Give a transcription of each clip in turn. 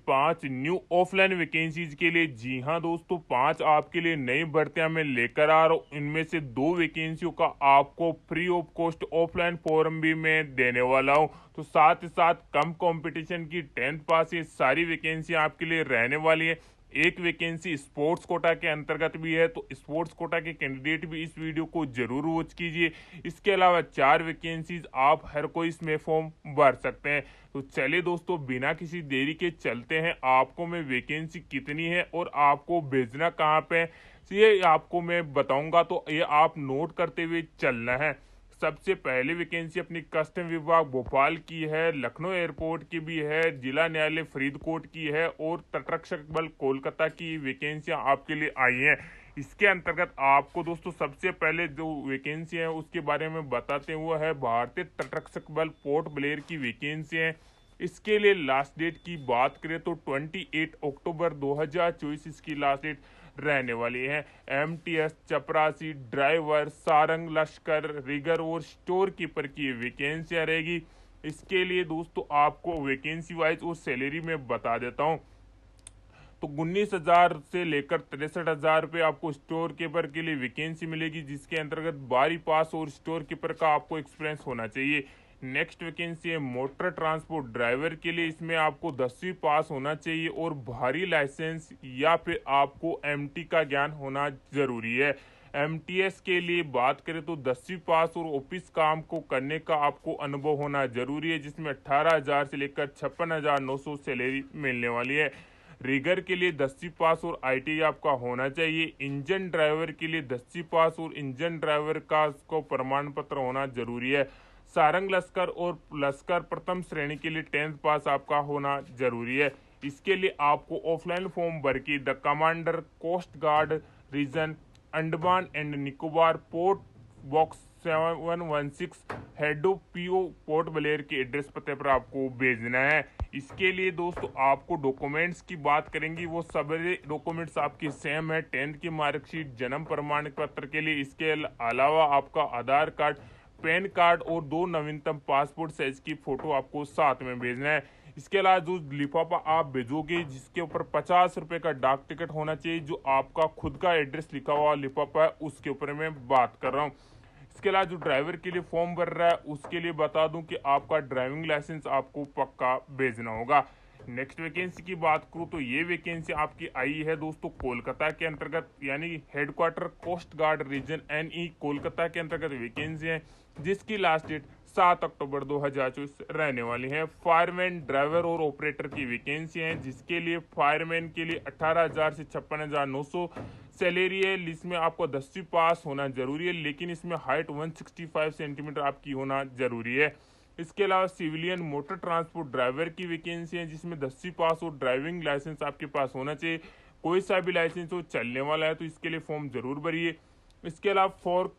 5 new offline vacancies के लिए। जी हाँ दोस्तों, 5 आपके लिए नई भर्तियां मैं लेकर आ रहा हूँ। इनमें से 2 वैकेंसियों का आपको free of cost offline form भी मैं देने वाला हूँ। तो साथ ही साथ कम कंपटीशन की 10th पास ये सारी वैकेंसी आपके लिए रहने वाली है। एक वैकेंसी स्पोर्ट्स कोटा के अंतर्गत भी है, तो स्पोर्ट्स कोटा के कैंडिडेट भी इस वीडियो को जरूर वॉच कीजिए। इसके अलावा 4 वैकेंसीज आप हर कोई इसमें फॉर्म भर सकते हैं। तो चलिए दोस्तों, बिना किसी देरी के चलते हैं, आपको मैं वैकेंसी कितनी है और आपको भेजना कहाँ पे ये आपको मैं बताऊंगा, तो ये आप नोट करते हुए चलना है। सबसे पहले वैकेंसी अपनी कस्टम विभाग भोपाल की है, लखनऊ एयरपोर्ट की भी है, जिला न्यायालय फरीदकोट की है और तटरक्षक बल कोलकाता की वैकेंसियां आपके लिए आई हैं। इसके अंतर्गत आपको दोस्तों सबसे पहले जो वैकेंसी है उसके बारे में बताते हुए है भारतीय तटरक्षक बल पोर्ट ब्लेयर की वैकेंसी है। इसके लिए लास्ट डेट की बात करें तो 28 अक्टूबर 2024 इसकी लास्ट डेट रहने वाली है। एमटीएस, चपरासी, ड्राइवर, सारंग, लश्कर, रिगर और स्टोर कीपर की वैकेंसियां रहेगी। इसके लिए दोस्तों आपको वैकेंसी वाइज और सैलरी में बता देता हूँ। तो 19,000 से लेकर 63,000 रुपये आपको स्टोर कीपर के लिए वैकेंसी मिलेगी, जिसके अंतर्गत 12वीं पास और स्टोर कीपर का आपको एक्सपीरियंस होना चाहिए। नेक्स्ट वैकेंसी है मोटर ट्रांसपोर्ट ड्राइवर के लिए। इसमें आपको 10वीं पास होना चाहिए और भारी लाइसेंस या फिर आपको एमटी का ज्ञान होना जरूरी है। एमटीएस के लिए बात करें तो 10वीं पास और ऑफिस काम को करने का आपको अनुभव होना जरूरी है, जिसमें 18,000 से लेकर 56,900 सैलरी मिलने वाली है। रिगर के लिए 10वीं पास और आईटीआई आपका होना चाहिए। इंजन ड्राइवर के लिए 10वीं पास और इंजन ड्राइवर का को प्रमाण पत्र होना जरूरी है। सारंग लश्कर और लश्कर प्रथम श्रेणी के लिए 10th पास आपका होना जरूरी है। इसके लिए आपको ऑफलाइन फॉर्म भर के the commander, coast guard region, Andaman and Nicobar, port box 716, head of PO port Blair के एड्रेस पते पर आपको भेजना है। इसके लिए दोस्तों आपको डॉक्यूमेंट्स की बात करेंगी, वो सभी डॉक्यूमेंट्स आपके सेम है। 10th की मार्कशीट, जन्म प्रमाण पत्र के लिए इसके अलावा आपका आधार कार्ड, पैन कार्ड और 2 नवीनतम पासपोर्ट साइज की फोटो आपको साथ में भेजना है। इसके अलावा जो लिफाफा आप भेजोगे जिसके ऊपर 50 रुपए का डाक टिकट होना चाहिए, जो आपका खुद का एड्रेस लिखा हुआ लिफाफा है, उसके ऊपर मैं बात कर रहा हूँ। इसके अलावा जो ड्राइवर के लिए फॉर्म भर रहा है उसके लिए बता दूं कि आपका ड्राइविंग लाइसेंस आपको पक्का भेजना होगा। नेक्स्ट वैकेंसी की बात करूं तो ये वैकेंसी आपकी आई है दोस्तों कोलकाता के अंतर्गत, यानी headquarter coast guard region NE Kolkata के अंतर्गत वैकेंसी है, जिसकी लास्ट डेट 7 अक्टूबर 2024 रहने वाली है। फायरमैन, ड्राइवर और ऑपरेटर की वैकेंसी है, जिसके लिए फायरमैन के लिए 18,000 से 56,900 सैलरी है। इसमें आपको 10वीं पास होना जरूरी है, लेकिन इसमें हाइट 165 सेंटीमीटर आपकी होना जरूरी है। इसके अलावा सिविलियन मोटर ट्रांसपोर्ट ड्राइवर की वैकेंसी है, जिसमें 10वीं पास और ड्राइविंग लाइसेंस आपके पास होना चाहिए। कोई सा भी लाइसेंस हो चलने वाला है, तो इसके लिए फॉर्म जरूर भरिए। इसके अलावा फॉर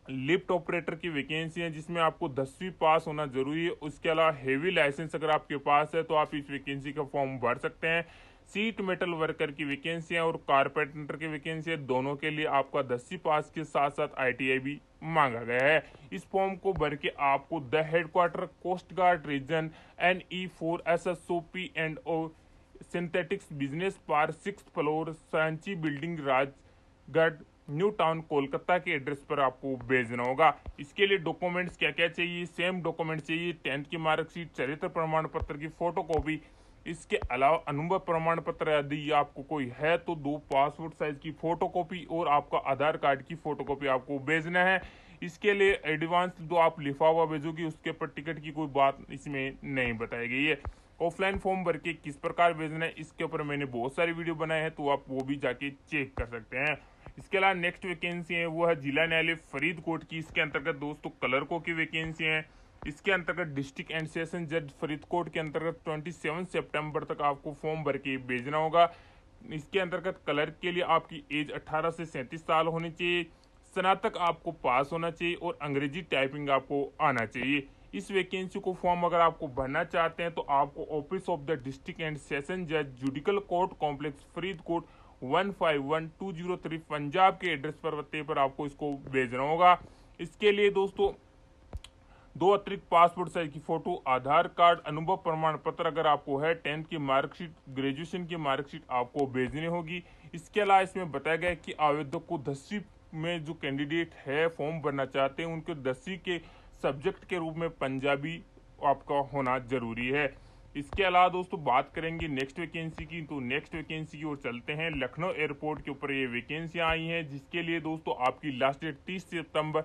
लिफ्ट ऑपरेटर की वैकेंसी है, जिसमें आपको 10वीं पास होना जरूरी है। उसके अलावा हेवी लाइसेंस अगर आपके पास है तो आप इस वैकेंसी का फॉर्म भर सकते हैं। सीट मेटल वर्कर की वैकेंसी है और कारपेंटर की वैकेंसी है, दोनों के लिए आपका 10वीं पास के साथ साथ आईटीआई भी मांगा गया है। इस फॉर्म को भर के आपको the headquarter coast guard region NE4 SSOP and O synthetics business park 6th floor Sanchi building Rajgarh new town Kolkata के एड्रेस पर आपको भेजना होगा। इसके लिए डॉक्यूमेंट्स क्या क्या चाहिए, सेम डॉक्यूमेंट चाहिए, 10th की मार्कशीट, चरित्र प्रमाण पत्र की फोटोकॉपी। इसके अलावा अनुभव प्रमाण पत्र यदि आपको कोई है तो 2 पासपोर्ट साइज की फोटोकॉपी और आपका आधार कार्ड की फोटोकॉपी आपको भेजना है। इसके लिए एडवांस जो आप लिफाफा भेजोगे उसके ऊपर टिकट की कोई बात इसमें नहीं बताई गई है। ऑफलाइन फॉर्म भर के किस प्रकार भेजना है इसके ऊपर मैंने बहुत सारी वीडियो बनाए हैं, तो आप वो भी जाके चेक कर सकते हैं। इसके अलावा नेक्स्ट वैकेंसी है वो है जिला न्यायालय फरीदकोट की। इसके अंतर्गत दोस्तों क्लर्कों की वैकेंसी है। इसके अंतर्गत डिस्ट्रिक्ट एंड सेशन जज फरीदकोट के अंतर्गत 27 सितंबर तक आपको फॉर्म भर के भेजना होगा। इसके अंतर्गत क्लर्क के लिए आपकी एज 18 से 37 साल होनी चाहिए, स्नातक आपको पास होना चाहिए और अंग्रेजी टाइपिंग आपको आना चाहिए। इस वैकेंसी को फॉर्म अगर आपको भरना चाहते हैं तो आपको office of the district and session जज judicial court complex Faridkot 151203 Punjab के एड्रेस पर पते पर आपको इसको भेजना होगा। इसके लिए दोस्तों दो अतिरिक्त पासपोर्ट साइज की फोटो, आधार कार्ड, अनुभव प्रमाण पत्र अगर आपको है, 10th की मार्कशीट, ग्रेजुएशन की मार्कशीट आपको भेजनी होगी। इसके अलावा इसमें बताया गया है कि आवेदक को 10वीं में जो कैंडिडेट है फॉर्म भरना चाहते हैं उनके 10वीं के सब्जेक्ट के रूप में पंजाबी आपका होना जरूरी है। इसके अलावा दोस्तों बात करेंगे नेक्स्ट वैकेंसी की, तो नेक्स्ट वैकेंसी की ओर चलते हैं। लखनऊ एयरपोर्ट के ऊपर ये वैकेंसियां आई हैं, जिसके लिए दोस्तों आपकी लास्ट डेट 30 सितंबर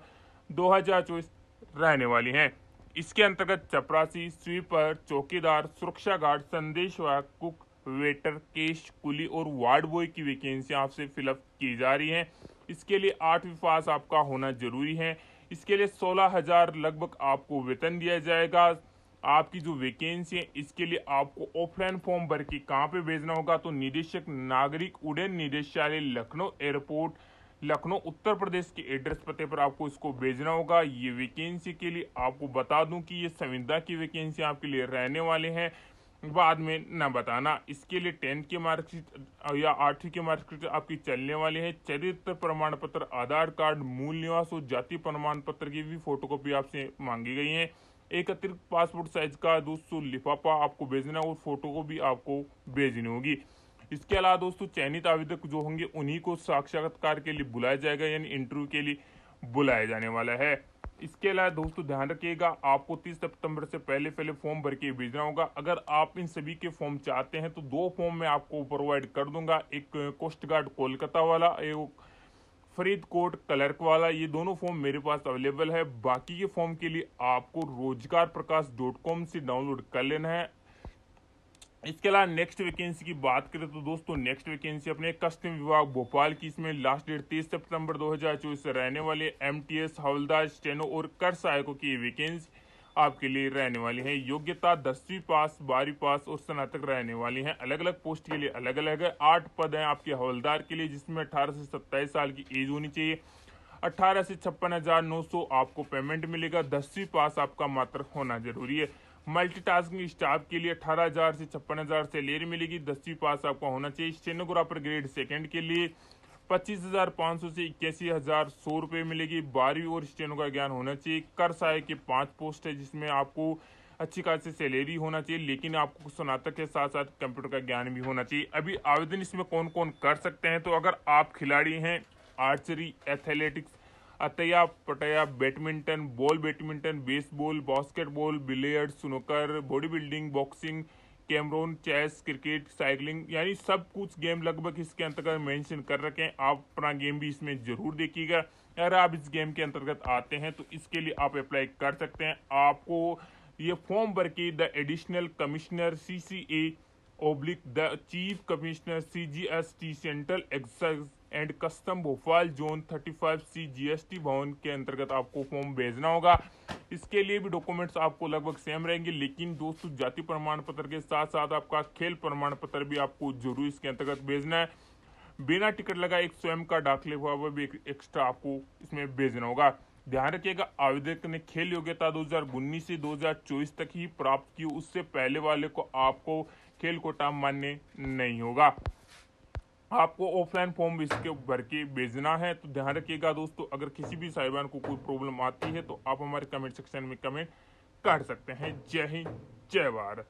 2024 रहने वाली हैं। इसके अंतर्गत चपरासी, स्वीपर, चौकीदार, सुरक्षा गार्ड, संदेशवाहक, कुक, वेटर, केश, कुली और वार्ड बॉय की वैकेंसियां आपसे फिलअप की जा रही हैं। इसके लिए 8वीं पास आपका होना जरूरी है। इसके लिए 16,000 लगभग आपको वेतन दिया जाएगा। आपकी जो वैकेंसी है इसके लिए आपको ऑफलाइन फॉर्म भर के कहाँ पे भेजना होगा, तो निदेशक नागरिक उड्डयन निदेशालय लखनऊ एयरपोर्ट, लखनऊ उत्तर प्रदेश के एड्रेस पते पर आपको इसको भेजना होगा। ये वैकेंसी के लिए आपको बता दूं कि ये संविदा की वैकेंसी आपके लिए रहने वाले हैं, बाद में न बताना। इसके लिए 10th की मार्कशीट या 8वीं की मार्कशीट आपकी चलने वाली है। चरित्र प्रमाण पत्र, आधार कार्ड, मूल निवास और जाति प्रमाण पत्र की भी फोटोकॉपी आपसे मांगी गई है। एक अतिरिक्त पासपोर्ट साइज का दोस्तों लिफाफा आपको भेजना और फोटो को भी आपको भेजनी होगी। इसके अलावा दोस्तों चयनित आवेदक जो होंगे उन्हीं को साक्षात्कार के लिए बुलाया जाएगा, यानी इंटरव्यू के लिए बुलाया जाने वाला है। इसके अलावा दोस्तों ध्यान रखिएगा, आपको 30 सितंबर से पहले पहले फॉर्म भर के भेजना होगा। अगर आप इन सभी के फॉर्म चाहते हैं तो 2 फॉर्म मैं आपको प्रोवाइड कर दूंगा, एक कोस्ट गार्ड कोलकाता वाला, एक फरीदकोट क्लर्क वाला। ये दोनों फॉर्म मेरे पास अवेलेबल है। बाकी के फॉर्म के लिए आपको रोजगारप्रकाश.com से डाउनलोड कर लेना है। इसके अलावा नेक्स्ट वैकेंसी की बात करें तो दोस्तों नेक्स्ट वैकेंसी अपने कस्टम विभाग भोपाल की, इसमें लास्ट डेट 30 सितंबर 2024 से रहने वाले एमटीएस, हवलदार, स्टेनो और कर सहायकों की वैकेंसी आपके लिए रहने वाली है। योग्यता 10वीं पास, 12वीं पास और स्नातक रहने वाली हैं। अलग अलग पोस्ट के लिए अलग अलग है। 8 पद हैं आपके हवलदार के लिए, जिसमें 18 से 27 साल की एज होनी चाहिए। 18 से 56,900 आपको पेमेंट मिलेगा। 10वीं पास आपका मात्र होना जरूरी है। मल्टीटास्किंग स्टाफ के लिए 18,000 से 56,000 सैलरी मिलेगी। 10वीं पास आपका होना चाहिए। स्टेनोग्राफर ग्रेड सेकंड के लिए 25,500 से 81,100 रुपये मिलेगी। 12वीं और स्टेनो का ज्ञान होना चाहिए। कर सहायक के 5 पोस्ट है, जिसमें आपको अच्छी खासी सैलरी होना चाहिए, लेकिन आपको स्नातक के साथ साथ कंप्यूटर का ज्ञान भी होना चाहिए। अभी आवेदन इसमें कौन कौन कर सकते हैं, तो अगर आप खिलाड़ी हैं archery, athletics, Atya Patya, badminton, ball badminton, baseball, basketball, billiard, snooker, body building, boxing, कैमरोन, चेस, क्रिकेट, साइकिलिंग, यानी सब कुछ गेम लगभग इसके अंतर्गत मेंशन कर रखे हैं। आप अपना गेम भी इसमें जरूर देखिएगा। अगर आप इस गेम के अंतर्गत आते हैं तो इसके लिए आप अप्लाई कर सकते हैं। आपको ये फॉर्म भर के the additional commissioner CCA oblique the chief commissioner CGST central excise and custom Bhopal zone 35C GST भवन के अंतर्गत आपको फॉर्म भेजना होगा। इसके लिए भी डॉक्यूमेंट्स आपको लगभग सेम रहेंगे, लेकिन दोस्तों जाति प्रमाण पत्र के साथ साथ आपका खेल प्रमाण पत्र भी आपको जरूर इसके अंतर्गत भेजना है। बिना टिकट लगाए एक स्वयं का दाखिले हुआ भी एक्स्ट्रा आपको इसमें भेजना होगा। ध्यान रखिएगा, आवेदक ने खेल योग्यता 2019 से 2024 तक ही प्राप्त की, उससे पहले वाले को आपको खेल कोटा मान्य नहीं होगा। आपको ऑफलाइन फॉर्म इसके भर के भेजना है। तो ध्यान रखिएगा दोस्तों, अगर किसी भी साहिबान को कोई प्रॉब्लम आती है तो आप हमारे कमेंट सेक्शन में कमेंट कर सकते हैं। जय हिंद, जय भारत।